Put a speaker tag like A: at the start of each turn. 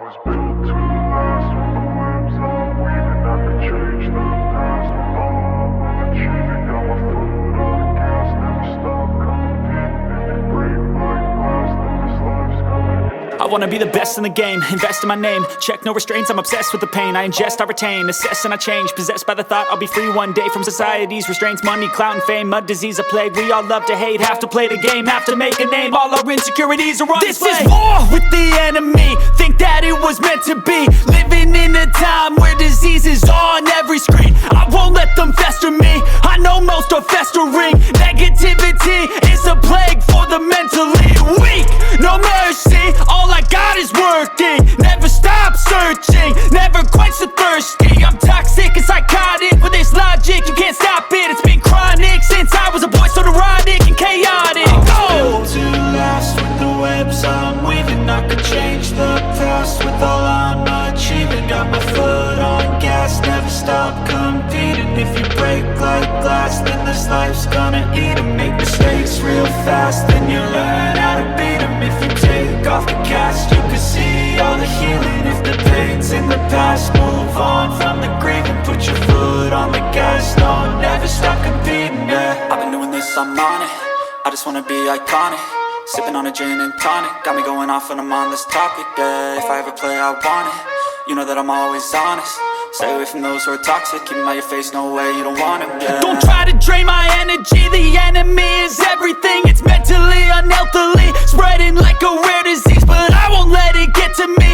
A: was built to last with the webs I'm weaving. I could change the past with all I'm achieving. Got my foot on the gas, never stop competing. If you break like glass, then this life's gonna end.
B: I wanna be the best in the game, invest in my name. Check no restraints, I'm obsessed with the pain. I ingest, I retain, assess and I change. Possessed by the thought I'll be free one day from society's restraints. Money, clout and fame, mud, disease, a plague. We all love to hate, have to play the game, have to make a name. All our insecurities are on display. This is war with the enemy, think that it was meant to be. Living in a time where disease is on every screen. I won't let them fester me, I know most are festering. Negativity is a plague for the mentally weak. No mercy, all I got is working. Never stop searching, never quench the thirsty. I'm toxic and psychotic, with this logic, you can't stop it. It's been chronic since I was a boy, so neurotic and chaotic.
C: Built to last with the webs I'm weaving. I could change the past with all I'm achieving. Got my foot on gas, never stop competing. If you break like glass, then this life's gonna eat 'em. Make mistakes real fast, then you learn how to beat 'em. If you take off the cast, you can see all the healing. If the pain's in the past, move on from the grave and put your foot on the gas. No, never stop competing, yeah. I've been doing this, I'm on it. I just wanna be iconic. Sipping on a gin and tonic, got me going off when I'm on this topic, yeah. If I ever play, I want it. You know that I'm always honest. Stay away from those who are toxic. Keep 'em out your face, no way, you don't want them, yeah.
B: Don't try to drain my energy, the enemy is everything. It's mentally, unhealthily, spreading like a rare disease. But I won't let it get to me.